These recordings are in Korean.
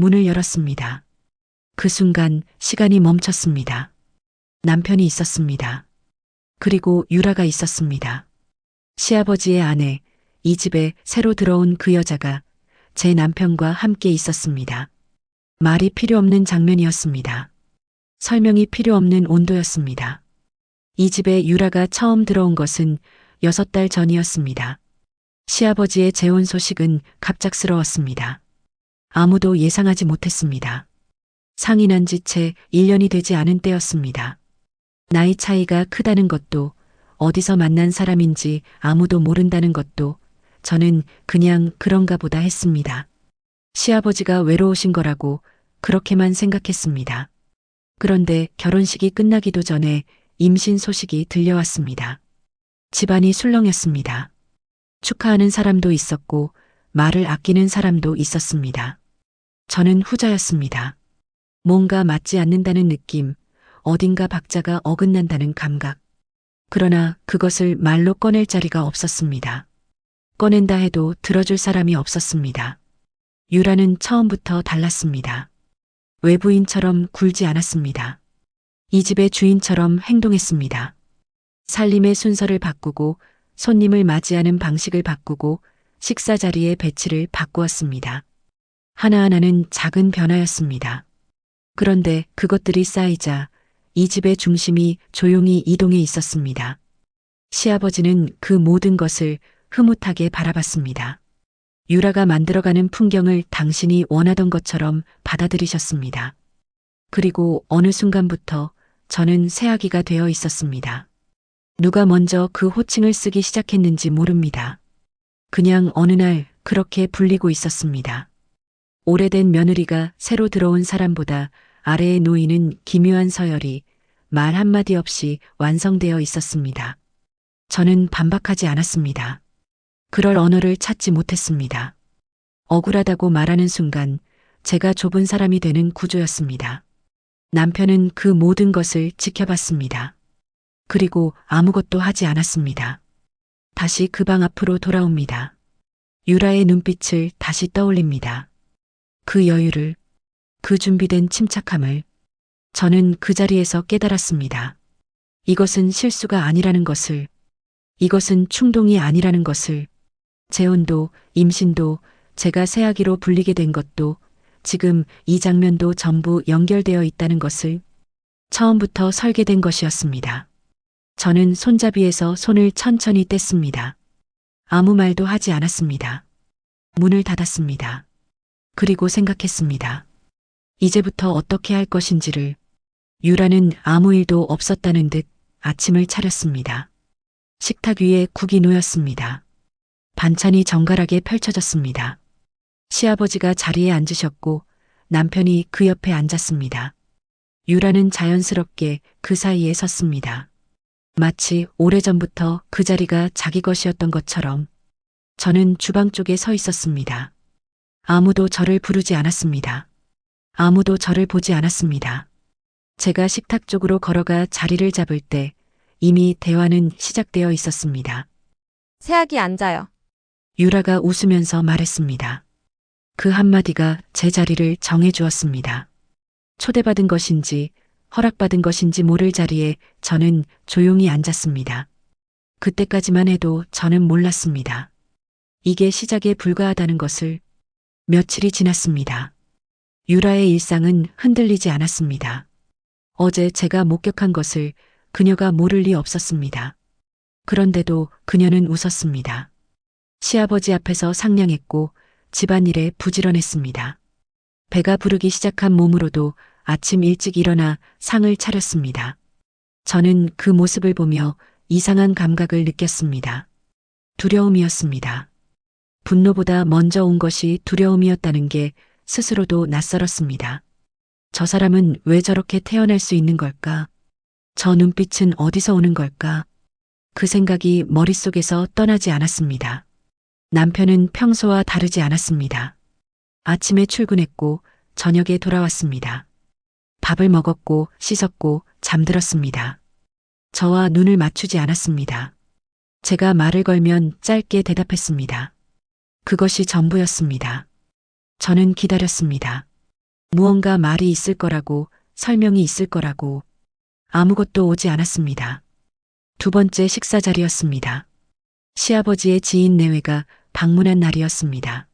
문을 열었습니다. 그 순간 시간이 멈췄습니다. 남편이 있었습니다. 그리고 유라가 있었습니다. 시아버지의 아내, 이 집에 새로 들어온 그 여자가 제 남편과 함께 있었습니다. 말이 필요 없는 장면이었습니다. 설명이 필요 없는 온도였습니다. 이 집에 유라가 처음 들어온 것은 6달 전이었습니다. 시아버지의 재혼 소식은 갑작스러웠습니다. 아무도 예상하지 못했습니다. 상이 난 지 채 1년이 되지 않은 때였습니다. 나이 차이가 크다는 것도, 어디서 만난 사람인지 아무도 모른다는 것도 저는 그냥 그런가 보다 했습니다. 시아버지가 외로우신 거라고 그렇게만 생각했습니다. 그런데 결혼식이 끝나기도 전에 임신 소식이 들려왔습니다. 집안이 술렁였습니다. 축하하는 사람도 있었고 말을 아끼는 사람도 있었습니다. 저는 후자였습니다. 뭔가 맞지 않는다는 느낌, 어딘가 박자가 어긋난다는 감각. 그러나 그것을 말로 꺼낼 자리가 없었습니다. 꺼낸다 해도 들어줄 사람이 없었습니다. 유라는 처음부터 달랐습니다. 외부인처럼 굴지 않았습니다. 이 집의 주인처럼 행동했습니다. 살림의 순서를 바꾸고 손님을 맞이하는 방식을 바꾸고 식사 자리의 배치를 바꾸었습니다. 하나하나는 작은 변화였습니다. 그런데 그것들이 쌓이자 이 집의 중심이 조용히 이동해 있었습니다. 시아버지는 그 모든 것을 흐뭇하게 바라봤습니다. 유라가 만들어가는 풍경을 당신이 원하던 것처럼 받아들이셨습니다. 그리고 어느 순간부터 저는 새아기가 되어 있었습니다. 누가 먼저 그 호칭을 쓰기 시작했는지 모릅니다. 그냥 어느 날 그렇게 불리고 있었습니다. 오래된 며느리가 새로 들어온 사람보다 아래에 놓이는 기묘한 서열이 말 한마디 없이 완성되어 있었습니다. 저는 반박하지 않았습니다. 그럴 언어를 찾지 못했습니다. 억울하다고 말하는 순간 제가 좁은 사람이 되는 구조였습니다. 남편은 그 모든 것을 지켜봤습니다. 그리고 아무것도 하지 않았습니다. 다시 그 방 앞으로 돌아옵니다. 유라의 눈빛을 다시 떠올립니다. 그 여유를, 그 준비된 침착함을. 저는 그 자리에서 깨달았습니다. 이것은 실수가 아니라는 것을, 이것은 충동이 아니라는 것을, 재혼도, 임신도, 제가 새아기로 불리게 된 것도, 지금 이 장면도 전부 연결되어 있다는 것을 처음부터 설계된 것이었습니다. 저는 손잡이에서 손을 천천히 뗐습니다. 아무 말도 하지 않았습니다. 문을 닫았습니다. 그리고 생각했습니다. 이제부터 어떻게 할 것인지를. 유라는 아무 일도 없었다는 듯 아침을 차렸습니다. 식탁 위에 국이 놓였습니다. 반찬이 정갈하게 펼쳐졌습니다. 시아버지가 자리에 앉으셨고 남편이 그 옆에 앉았습니다. 유라는 자연스럽게 그 사이에 섰습니다. 마치 오래전부터 그 자리가 자기 것이었던 것처럼. 저는 주방 쪽에 서 있었습니다. 아무도 저를 부르지 않았습니다. 아무도 저를 보지 않았습니다. 제가 식탁 쪽으로 걸어가 자리를 잡을 때 이미 대화는 시작되어 있었습니다. 새아기 앉아요. 유라가 웃으면서 말했습니다. 그 한마디가 제 자리를 정해주었습니다. 초대받은 것인지 허락받은 것인지 모를 자리에 저는 조용히 앉았습니다. 그때까지만 해도 저는 몰랐습니다. 이게 시작에 불과하다는 것을. 며칠이 지났습니다. 유라의 일상은 흔들리지 않았습니다. 어제 제가 목격한 것을 그녀가 모를 리 없었습니다. 그런데도 그녀는 웃었습니다. 시아버지 앞에서 상냥했고 집안일에 부지런했습니다. 배가 부르기 시작한 몸으로도 아침 일찍 일어나 상을 차렸습니다. 저는 그 모습을 보며 이상한 감각을 느꼈습니다. 두려움이었습니다. 분노보다 먼저 온 것이 두려움이었다는 게 스스로도 낯설었습니다. 저 사람은 왜 저렇게 태어날 수 있는 걸까? 저 눈빛은 어디서 오는 걸까? 그 생각이 머릿속에서 떠나지 않았습니다. 남편은 평소와 다르지 않았습니다. 아침에 출근했고 저녁에 돌아왔습니다. 밥을 먹었고 씻었고 잠들었습니다. 저와 눈을 맞추지 않았습니다. 제가 말을 걸면 짧게 대답했습니다. 그것이 전부였습니다. 저는 기다렸습니다. 무언가 말이 있을 거라고, 설명이 있을 거라고. 아무것도 오지 않았습니다. 두 번째 식사 자리였습니다. 시아버지의 지인 내외가 방문한 날이었습니다.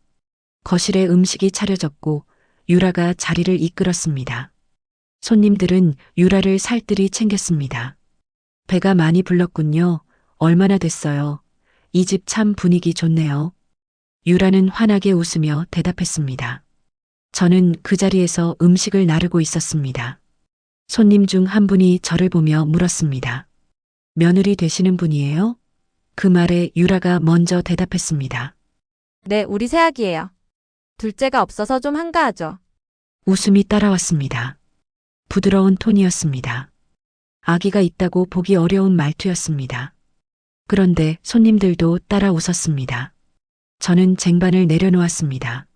거실에 음식이 차려졌고 유라가 자리를 이끌었습니다. 손님들은 유라를 살뜰히 챙겼습니다. 배가 많이 불렀군요. 얼마나 됐어요? 이 집 참 분위기 좋네요. 유라는 환하게 웃으며 대답했습니다. 저는 그 자리에서 음식을 나르고 있었습니다. 손님 중 한 분이 저를 보며 물었습니다. 며느리 되시는 분이에요? 그 말에 유라가 먼저 대답했습니다. 네, 우리 새아기예요. 둘째가 없어서 좀 한가하죠. 웃음이 따라왔습니다. 부드러운 톤이었습니다. 아기가 있다고 보기 어려운 말투였습니다. 그런데 손님들도 따라 웃었습니다. 저는 쟁반을 내려놓았습니다.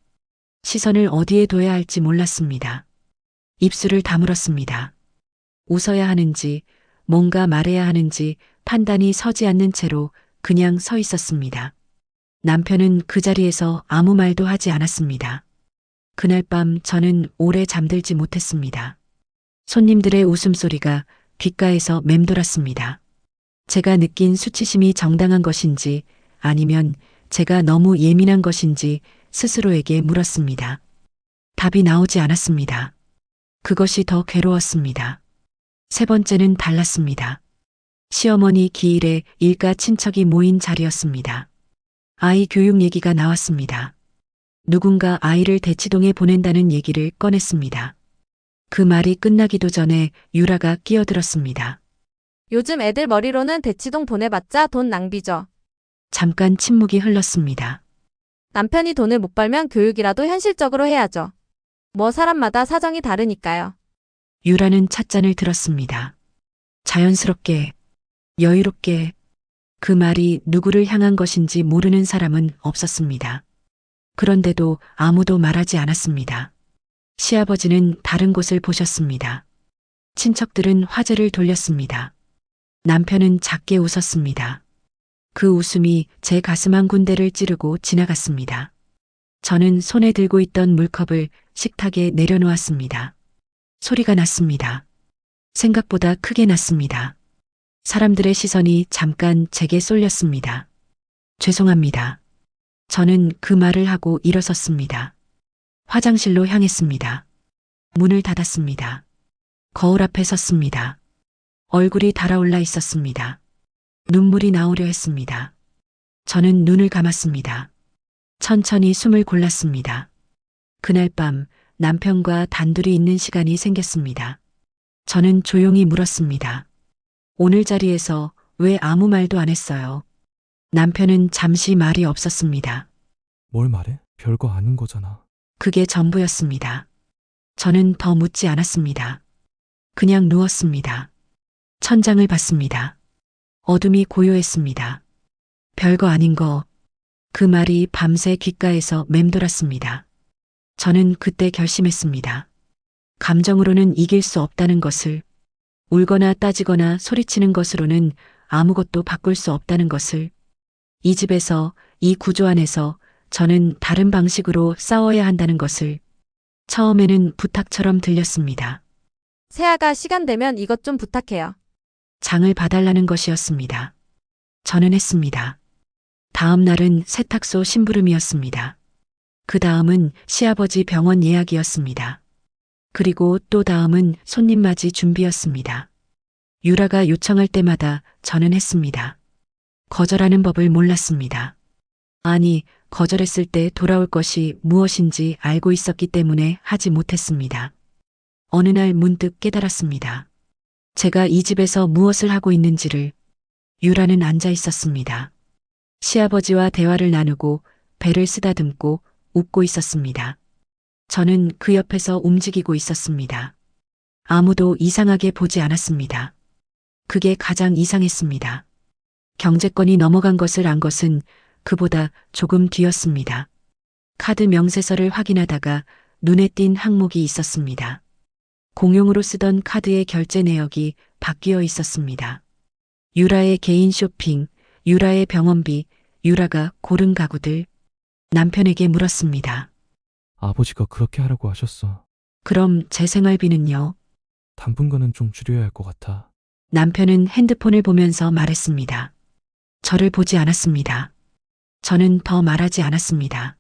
시선을 어디에 둬야 할지 몰랐습니다. 입술을 다물었습니다. 웃어야 하는지, 뭔가 말해야 하는지 판단이 서지 않는 채로 그냥 서 있었습니다. 남편은 그 자리에서 아무 말도 하지 않았습니다. 그날 밤 저는 오래 잠들지 못했습니다. 손님들의 웃음소리가 귓가에서 맴돌았습니다. 제가 느낀 수치심이 정당한 것인지 아니면 제가 너무 예민한 것인지 스스로에게 물었습니다. 답이 나오지 않았습니다. 그것이 더 괴로웠습니다. 세 번째는 달랐습니다. 시어머니 기일에 일가 친척이 모인 자리였습니다. 아이 교육 얘기가 나왔습니다. 누군가 아이를 대치동에 보낸다는 얘기를 꺼냈습니다. 그 말이 끝나기도 전에 유라가 끼어들었습니다. 요즘 애들 머리로는 대치동 보내봤자 돈 낭비죠. 잠깐 침묵이 흘렀습니다. 남편이 돈을 못 벌면 교육이라도 현실적으로 해야죠. 뭐 사람마다 사정이 다르니까요. 유라는 찻잔을 들었습니다. 자연스럽게, 여유롭게. 그 말이 누구를 향한 것인지 모르는 사람은 없었습니다. 그런데도 아무도 말하지 않았습니다. 시아버지는 다른 곳을 보셨습니다. 친척들은 화제를 돌렸습니다. 남편은 작게 웃었습니다. 그 웃음이 제 가슴 한 군데를 찌르고 지나갔습니다. 저는 손에 들고 있던 물컵을 식탁에 내려놓았습니다. 소리가 났습니다. 생각보다 크게 났습니다. 사람들의 시선이 잠깐 제게 쏠렸습니다. 죄송합니다. 저는 그 말을 하고 일어섰습니다. 화장실로 향했습니다. 문을 닫았습니다. 거울 앞에 섰습니다. 얼굴이 달아올라 있었습니다. 눈물이 나오려 했습니다. 저는 눈을 감았습니다. 천천히 숨을 골랐습니다. 그날 밤 남편과 단둘이 있는 시간이 생겼습니다. 저는 조용히 물었습니다. 오늘 자리에서 왜 아무 말도 안 했어요? 남편은 잠시 말이 없었습니다. 뭘 말해? 별거 아닌 거잖아. 그게 전부였습니다. 저는 더 묻지 않았습니다. 그냥 누웠습니다. 천장을 봤습니다. 어둠이 고요했습니다. 별거 아닌 거. 그 말이 밤새 귓가에서 맴돌았습니다. 저는 그때 결심했습니다. 감정으로는 이길 수 없다는 것을, 울거나 따지거나 소리치는 것으로는 아무것도 바꿀 수 없다는 것을, 이 집에서, 이 구조 안에서 저는 다른 방식으로 싸워야 한다는 것을. 처음에는 부탁처럼 들렸습니다. 새아가 시간 되면 이것 좀 부탁해요. 장을 봐달라는 것이었습니다. 저는 했습니다. 다음 날은 세탁소 심부름이었습니다. 그 다음은 시아버지 병원 예약이었습니다. 그리고 또 다음은 손님 맞이 준비였습니다. 유라가 요청할 때마다 저는 했습니다. 거절하는 법을 몰랐습니다. 아니, 거절했을 때 돌아올 것이 무엇인지 알고 있었기 때문에 하지 못했습니다. 어느 날 문득 깨달았습니다. 제가 이 집에서 무엇을 하고 있는지를. 유라는 앉아 있었습니다. 시아버지와 대화를 나누고 배를 쓰다듬고 웃고 있었습니다. 저는 그 옆에서 움직이고 있었습니다. 아무도 이상하게 보지 않았습니다. 그게 가장 이상했습니다. 경제권이 넘어간 것을 안 것은 그보다 조금 뒤였습니다. 카드 명세서를 확인하다가 눈에 띈 항목이 있었습니다. 공용으로 쓰던 카드의 결제 내역이 바뀌어 있었습니다. 유라의 개인 쇼핑, 유라의 병원비, 유라가 고른 가구들. 남편에게 물었습니다. 아버지가 그렇게 하라고 하셨어. 그럼 제 생활비는요? 당분간은 좀 줄여야 할 것 같아. 남편은 핸드폰을 보면서 말했습니다. 저를 보지 않았습니다. 저는 더 말하지 않았습니다.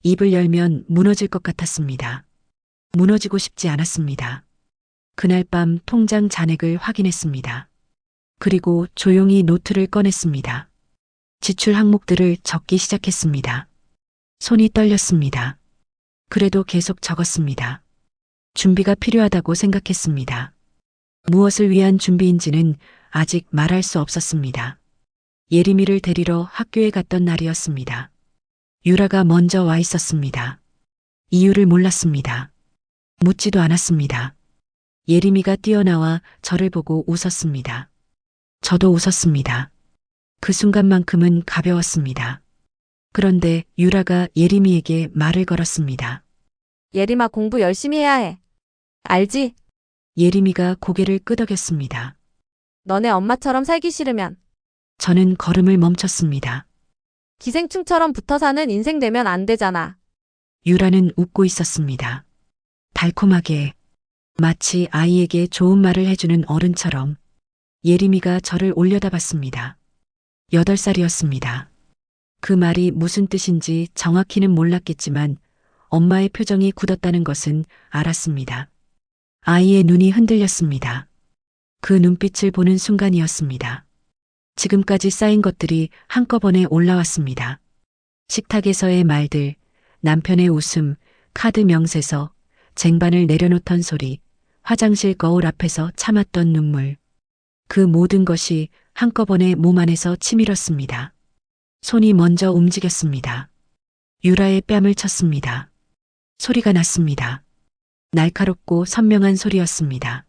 입을 열면 무너질 것 같았습니다. 무너지고 싶지 않았습니다. 그날 밤 통장 잔액을 확인했습니다. 그리고 조용히 노트를 꺼냈습니다. 지출 항목들을 적기 시작했습니다. 손이 떨렸습니다. 그래도 계속 적었습니다. 준비가 필요하다고 생각했습니다. 무엇을 위한 준비인지는 아직 말할 수 없었습니다. 예림이를 데리러 학교에 갔던 날이었습니다. 유라가 먼저 와 있었습니다. 이유를 몰랐습니다. 묻지도 않았습니다. 예림이가 뛰어나와 저를 보고 웃었습니다. 저도 웃었습니다. 그 순간만큼은 가벼웠습니다. 그런데 유라가 예림이에게 말을 걸었습니다. 예림아, 공부 열심히 해야 해. 알지? 예림이가 고개를 끄덕였습니다. 너네 엄마처럼 살기 싫으면 저는 걸음을 멈췄습니다. 기생충처럼 붙어 사는 인생 되면 안 되잖아. 유라는 웃고 있었습니다. 달콤하게, 마치 아이에게 좋은 말을 해주는 어른처럼 예림이가 저를 올려다봤습니다. 8살이었습니다. 그 말이 무슨 뜻인지 정확히는 몰랐겠지만 엄마의 표정이 굳었다는 것은 알았습니다. 아이의 눈이 흔들렸습니다. 그 눈빛을 보는 순간이었습니다. 지금까지 쌓인 것들이 한꺼번에 올라왔습니다. 식탁에서의 말들, 남편의 웃음, 카드 명세서, 쟁반을 내려놓던 소리, 화장실 거울 앞에서 참았던 눈물. 그 모든 것이 한꺼번에 몸 안에서 치밀었습니다. 손이 먼저 움직였습니다. 유라의 뺨을 쳤습니다. 소리가 났습니다. 날카롭고 선명한 소리였습니다.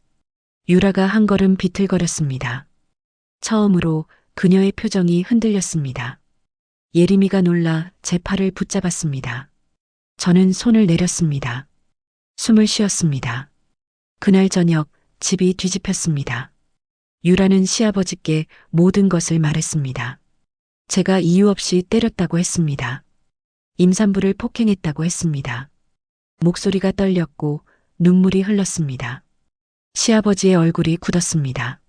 유라가 한 걸음 비틀거렸습니다. 처음으로 그녀의 표정이 흔들렸습니다. 예림이가 놀라 제 팔을 붙잡았습니다. 저는 손을 내렸습니다. 숨을 쉬었습니다. 그날 저녁 집이 뒤집혔습니다. 유라는 시아버지께 모든 것을 말했습니다. 제가 이유 없이 때렸다고 했습니다. 임산부를 폭행했다고 했습니다. 목소리가 떨렸고 눈물이 흘렀습니다. 시아버지의 얼굴이 굳었습니다.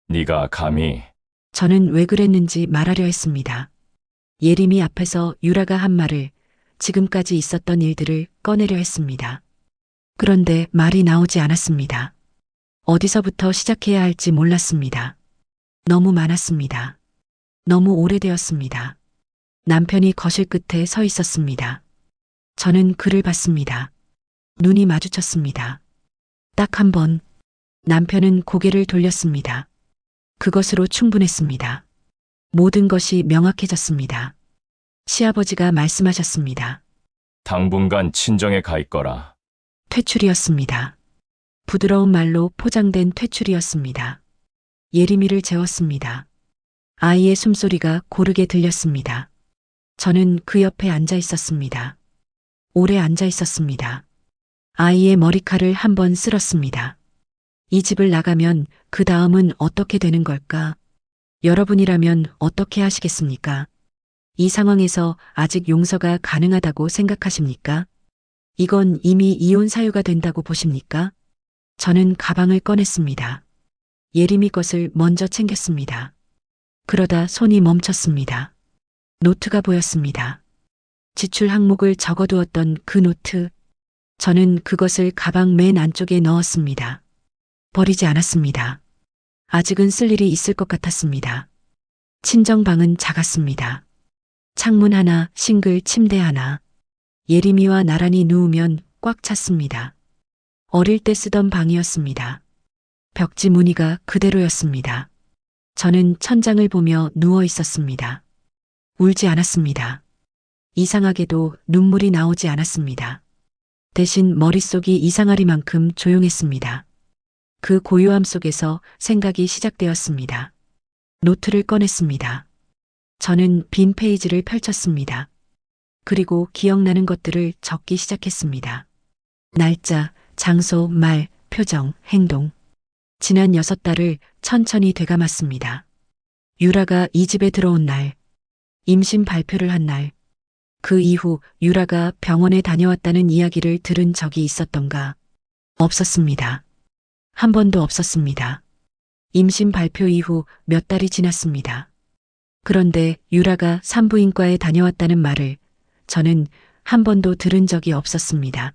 네가 감히 저는 왜 그랬는지 말하려 했습니다. 예림이 앞에서 유라가 한 말을, 지금까지 있었던 일들을 꺼내려 했습니다. 그런데 말이 나오지 않았습니다. 어디서부터 시작해야 할지 몰랐습니다. 너무 많았습니다. 너무 오래되었습니다. 남편이 거실 끝에 서 있었습니다. 저는 그를 봤습니다. 눈이 마주쳤습니다. 딱 한 번. 남편은 고개를 돌렸습니다. 그것으로 충분했습니다. 모든 것이 명확해졌습니다. 시아버지가 말씀하셨습니다. 당분간 친정에 가 있거라. 퇴출이었습니다. 부드러운 말로 포장된 퇴출이었습니다. 예림이를 재웠습니다. 아이의 숨소리가 고르게 들렸습니다. 저는 그 옆에 앉아 있었습니다. 오래 앉아 있었습니다. 아이의 머리칼을 한번 쓸었습니다. 이 집을 나가면 그 다음은 어떻게 되는 걸까? 여러분이라면 어떻게 하시겠습니까? 이 상황에서 아직 용서가 가능하다고 생각하십니까? 이건 이미 이혼 사유가 된다고 보십니까? 저는 가방을 꺼냈습니다. 예림이 것을 먼저 챙겼습니다. 그러다 손이 멈췄습니다. 노트가 보였습니다. 지출 항목을 적어두었던 그 노트. 저는 그것을 가방 맨 안쪽에 넣었습니다. 버리지 않았습니다. 아직은 쓸 일이 있을 것 같았습니다. 친정방은 작았습니다. 창문 하나, 싱글 침대 하나. 예림이와 나란히 누우면 꽉 찼습니다. 어릴 때 쓰던 방이었습니다. 벽지 무늬가 그대로였습니다. 저는 천장을 보며 누워 있었습니다. 울지 않았습니다. 이상하게도 눈물이 나오지 않았습니다. 대신 머릿속이 이상하리만큼 조용했습니다. 그 고요함 속에서 생각이 시작되었습니다. 노트를 꺼냈습니다. 저는 빈 페이지를 펼쳤습니다. 그리고 기억나는 것들을 적기 시작했습니다. 날짜, 장소, 말, 표정, 행동. 지난 6달을 천천히 되감았습니다. 유라가 이 집에 들어온 날, 임신 발표를 한 날, 그 이후 유라가 병원에 다녀왔다는 이야기를 들은 적이 있었던가. 없었습니다. 한 번도 없었습니다. 임신 발표 이후 몇 달이 지났습니다. 그런데 유라가 산부인과에 다녀왔다는 말을 저는 한 번도 들은 적이 없었습니다.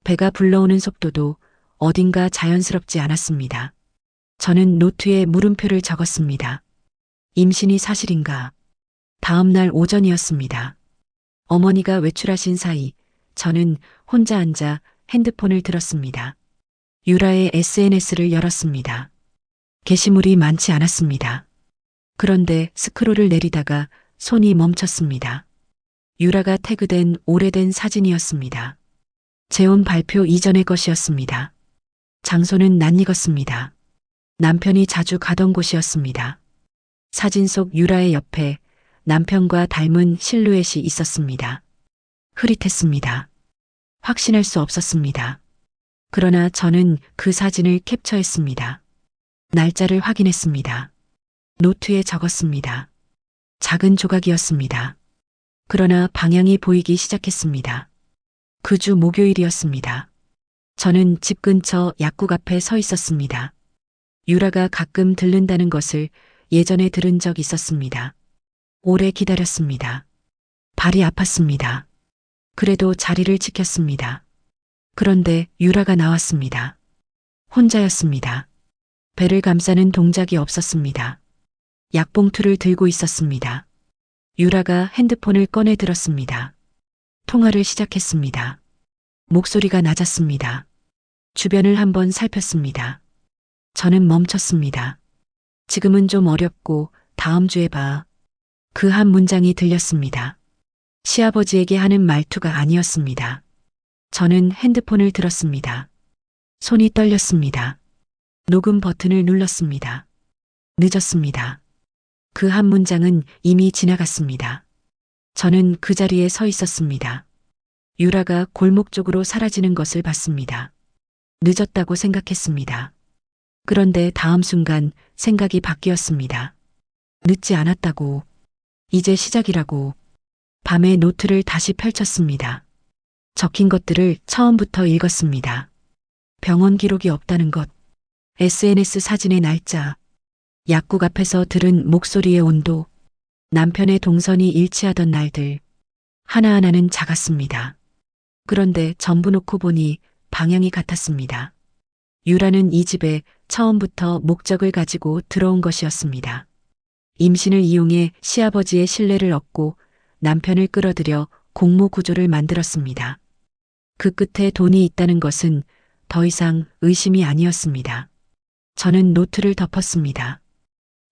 배가 불러오는 속도도 어딘가 자연스럽지 않았습니다. 저는 노트에 물음표를 적었습니다. 임신이 사실인가? 다음 날 오전이었습니다. 어머니가 외출하신 사이 저는 혼자 앉아 핸드폰을 들었습니다. 유라의 SNS를 열었습니다. 게시물이 많지 않았습니다. 그런데 스크롤을 내리다가 손이 멈췄습니다. 유라가 태그된 오래된 사진이었습니다. 재혼 발표 이전의 것이었습니다. 장소는 낯익었습니다. 남편이 자주 가던 곳이었습니다. 사진 속 유라의 옆에 남편과 닮은 실루엣이 있었습니다. 흐릿했습니다. 확신할 수 없었습니다. 그러나 저는 그 사진을 캡처했습니다. 날짜를 확인했습니다. 노트에 적었습니다. 작은 조각이었습니다. 그러나 방향이 보이기 시작했습니다. 그 주 목요일이었습니다. 저는 집 근처 약국 앞에 서 있었습니다. 유라가 가끔 들른다는 것을 예전에 들은 적 있었습니다. 오래 기다렸습니다. 발이 아팠습니다. 그래도 자리를 지켰습니다. 그런데 유라가 나왔습니다. 혼자였습니다. 배를 감싸는 동작이 없었습니다. 약봉투를 들고 있었습니다. 유라가 핸드폰을 꺼내 들었습니다. 통화를 시작했습니다. 목소리가 낮았습니다. 주변을 한번 살폈습니다. 저는 멈췄습니다. 지금은 좀 어렵고 다음 주에 봐. 그 한 문장이 들렸습니다. 시아버지에게 하는 말투가 아니었습니다. 저는 핸드폰을 들었습니다. 손이 떨렸습니다. 녹음 버튼을 눌렀습니다. 늦었습니다. 그 한 문장은 이미 지나갔습니다. 저는 그 자리에 서 있었습니다. 유라가 골목 쪽으로 사라지는 것을 봤습니다. 늦었다고 생각했습니다. 그런데 다음 순간 생각이 바뀌었습니다. 늦지 않았다고. 이제 시작이라고. 밤에 노트를 다시 펼쳤습니다. 적힌 것들을 처음부터 읽었습니다. 병원 기록이 없다는 것, SNS 사진의 날짜, 약국 앞에서 들은 목소리의 온도, 남편의 동선이 일치하던 날들, 하나하나는 작았습니다. 그런데 전부 놓고 보니 방향이 같았습니다. 유라는 이 집에 처음부터 목적을 가지고 들어온 것이었습니다. 임신을 이용해 시아버지의 신뢰를 얻고 남편을 끌어들여 공모 구조를 만들었습니다. 그 끝에 돈이 있다는 것은 더 이상 의심이 아니었습니다. 저는 노트를 덮었습니다.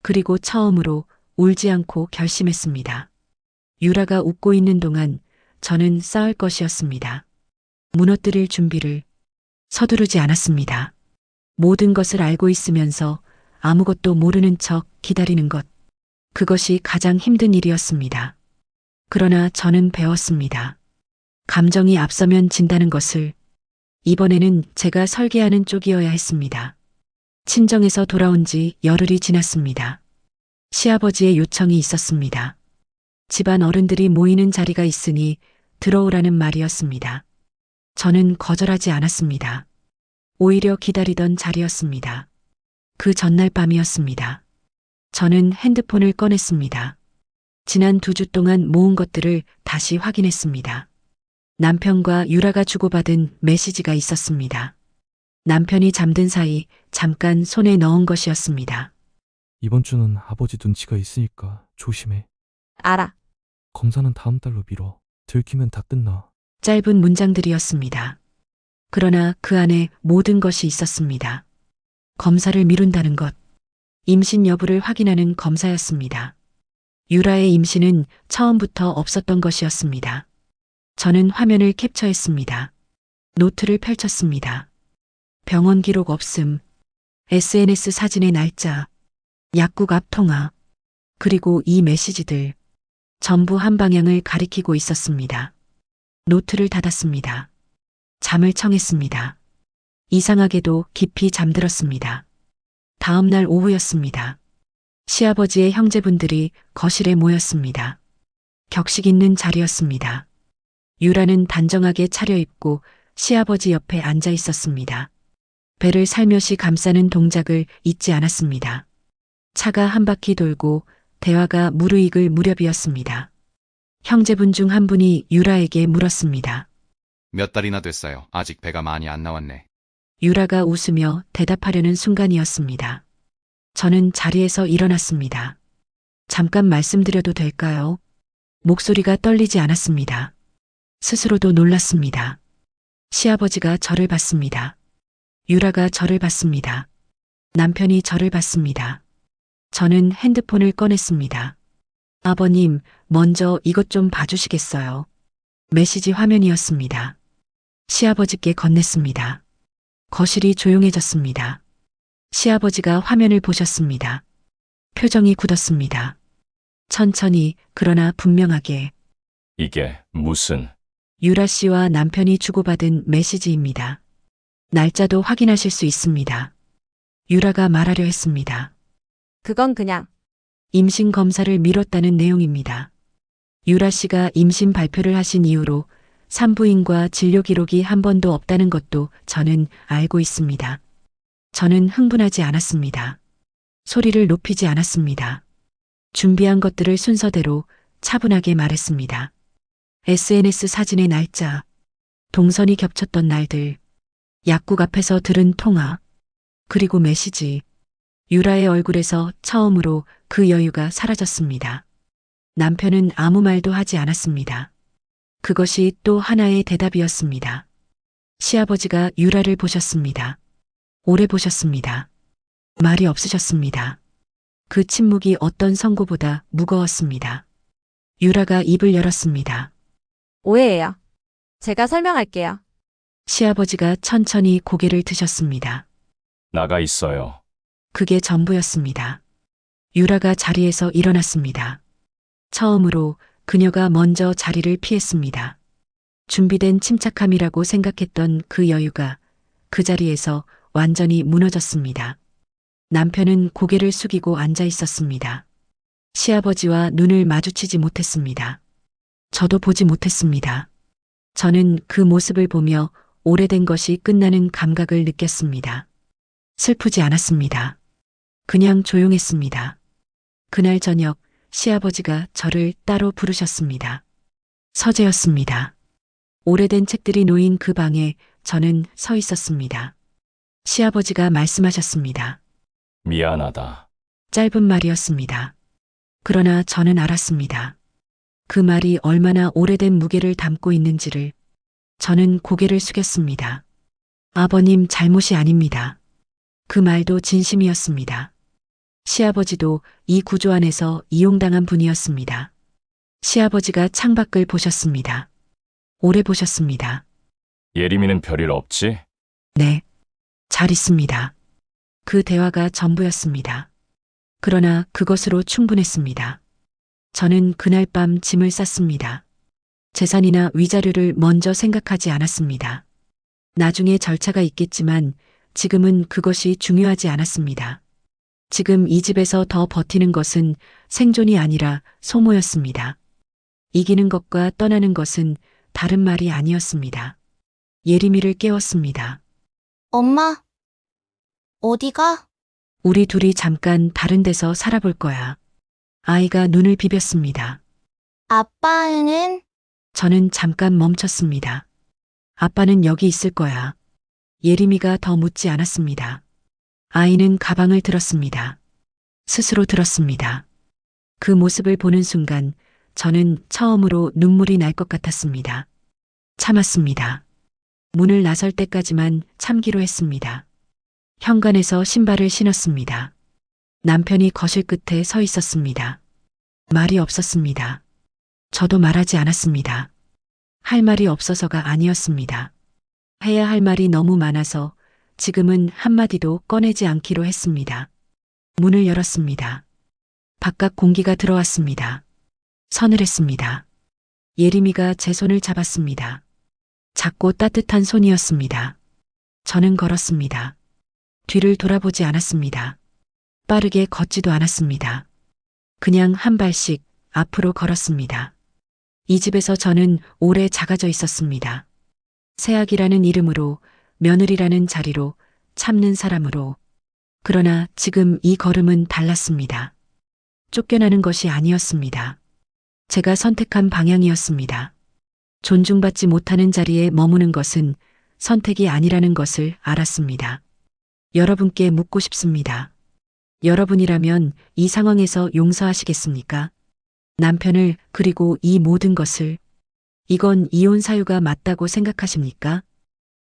그리고 처음으로 울지 않고 결심했습니다. 유라가 웃고 있는 동안 저는 싸울 것이었습니다. 무너뜨릴 준비를. 서두르지 않았습니다. 모든 것을 알고 있으면서 아무것도 모르는 척 기다리는 것. 그것이 가장 힘든 일이었습니다. 그러나 저는 배웠습니다. 감정이 앞서면 진다는 것을. 이번에는 제가 설계하는 쪽이어야 했습니다. 친정에서 돌아온 지 열흘이 지났습니다. 시아버지의 요청이 있었습니다. 집안 어른들이 모이는 자리가 있으니 들어오라는 말이었습니다. 저는 거절하지 않았습니다. 오히려 기다리던 자리였습니다. 그 전날 밤이었습니다. 저는 핸드폰을 꺼냈습니다. 지난 2주 동안 모은 것들을 다시 확인했습니다. 남편과 유라가 주고받은 메시지가 있었습니다. 남편이 잠든 사이 잠깐 손에 넣은 것이었습니다. 이번 주는 아버지 눈치가 있으니까 조심해. 알아. 검사는 다음 달로 미뤄. 들키면 다 끝나. 짧은 문장들이었습니다. 그러나 그 안에 모든 것이 있었습니다. 검사를 미룬다는 것, 임신 여부를 확인하는 검사였습니다. 유라의 임신은 처음부터 없었던 것이었습니다. 저는 화면을 캡처했습니다. 노트를 펼쳤습니다. 병원 기록 없음, SNS 사진의 날짜, 약국 앞 통화, 그리고 이 메시지들, 전부 한 방향을 가리키고 있었습니다. 노트를 닫았습니다. 잠을 청했습니다. 이상하게도 깊이 잠들었습니다. 다음 날 오후였습니다. 시아버지의 형제분들이 거실에 모였습니다. 격식 있는 자리였습니다. 유라는 단정하게 차려입고 시아버지 옆에 앉아 있었습니다. 배를 살며시 감싸는 동작을 잊지 않았습니다. 차가 한 바퀴 돌고 대화가 무르익을 무렵이었습니다. 형제분 중 한 분이 유라에게 물었습니다. 몇 달이나 됐어요. 아직 배가 많이 안 나왔네. 유라가 웃으며 대답하려는 순간이었습니다. 저는 자리에서 일어났습니다. 잠깐 말씀드려도 될까요? 목소리가 떨리지 않았습니다. 스스로도 놀랐습니다. 시아버지가 저를 봤습니다. 유라가 저를 봤습니다. 남편이 저를 봤습니다. 저는 핸드폰을 꺼냈습니다. 아버님, 먼저 이것 좀 봐주시겠어요? 메시지 화면이었습니다. 시아버지께 건넸습니다. 거실이 조용해졌습니다. 시아버지가 화면을 보셨습니다. 표정이 굳었습니다. 천천히, 그러나 분명하게 이게 무슨, 유라 씨와 남편이 주고받은 메시지입니다. 날짜도 확인하실 수 있습니다. 유라가 말하려 했습니다. 그건 그냥 임신 검사를 미뤘다는 내용입니다. 유라 씨가 임신 발표를 하신 이후로 산부인과 진료 기록이 한 번도 없다는 것도 저는 알고 있습니다. 저는 흥분하지 않았습니다. 소리를 높이지 않았습니다. 준비한 것들을 순서대로 차분하게 말했습니다. SNS 사진의 날짜, 동선이 겹쳤던 날들, 약국 앞에서 들은 통화, 그리고 메시지. 유라의 얼굴에서 처음으로 그 여유가 사라졌습니다. 남편은 아무 말도 하지 않았습니다. 그것이 또 하나의 대답이었습니다. 시아버지가 유라를 보셨습니다. 오래 보셨습니다. 말이 없으셨습니다. 그 침묵이 어떤 선고보다 무거웠습니다. 유라가 입을 열었습니다. 오해예요. 제가 설명할게요. 시아버지가 천천히 고개를 드셨습니다. 나가 있어요. 그게 전부였습니다. 유라가 자리에서 일어났습니다. 처음으로 그녀가 먼저 자리를 피했습니다. 준비된 침착함이라고 생각했던 그 여유가 그 자리에서 완전히 무너졌습니다. 남편은 고개를 숙이고 앉아 있었습니다. 시아버지와 눈을 마주치지 못했습니다. 저도 보지 못했습니다. 저는 그 모습을 보며 오래된 것이 끝나는 감각을 느꼈습니다. 슬프지 않았습니다. 그냥 조용했습니다. 그날 저녁 시아버지가 저를 따로 부르셨습니다. 서재였습니다. 오래된 책들이 놓인 그 방에 저는 서 있었습니다. 시아버지가 말씀하셨습니다. 미안하다. 짧은 말이었습니다. 그러나 저는 알았습니다. 그 말이 얼마나 오래된 무게를 담고 있는지를. 저는 고개를 숙였습니다. 아버님 잘못이 아닙니다. 그 말도 진심이었습니다. 시아버지도 이 구조 안에서 이용당한 분이었습니다. 시아버지가 창밖을 보셨습니다. 오래 보셨습니다. 예림이는 별일 없지? 네, 잘 있습니다. 그 대화가 전부였습니다. 그러나 그것으로 충분했습니다. 저는 그날 밤 짐을 쌌습니다. 재산이나 위자료를 먼저 생각하지 않았습니다. 나중에 절차가 있겠지만 지금은 그것이 중요하지 않았습니다. 지금 이 집에서 더 버티는 것은 생존이 아니라 소모였습니다. 이기는 것과 떠나는 것은 다른 말이 아니었습니다. 예림이를 깨웠습니다. 엄마, 어디가? 우리 둘이 잠깐 다른 데서 살아볼 거야. 아이가 눈을 비볐습니다. 아빠는? 저는 잠깐 멈췄습니다. 아빠는 여기 있을 거야. 예림이가 더 묻지 않았습니다. 아이는 가방을 들었습니다. 스스로 들었습니다. 그 모습을 보는 순간 저는 처음으로 눈물이 날 것 같았습니다. 참았습니다. 문을 나설 때까지만 참기로 했습니다. 현관에서 신발을 신었습니다. 남편이 거실 끝에 서 있었습니다. 말이 없었습니다. 저도 말하지 않았습니다. 할 말이 없어서가 아니었습니다. 해야 할 말이 너무 많아서 지금은 한마디도 꺼내지 않기로 했습니다. 문을 열었습니다. 바깥 공기가 들어왔습니다. 서늘했습니다. 예림이가 제 손을 잡았습니다. 작고 따뜻한 손이었습니다. 저는 걸었습니다. 뒤를 돌아보지 않았습니다. 빠르게 걷지도 않았습니다. 그냥 한 발씩 앞으로 걸었습니다. 이 집에서 저는 오래 작아져 있었습니다. 새아기라는 이름으로, 며느리라는 자리로, 참는 사람으로. 그러나 지금 이 걸음은 달랐습니다. 쫓겨나는 것이 아니었습니다. 제가 선택한 방향이었습니다. 존중받지 못하는 자리에 머무는 것은 선택이 아니라는 것을 알았습니다. 여러분께 묻고 싶습니다. 여러분이라면 이 상황에서 용서하시겠습니까? 남편을, 그리고 이 모든 것을. 이건 이혼 사유가 맞다고 생각하십니까?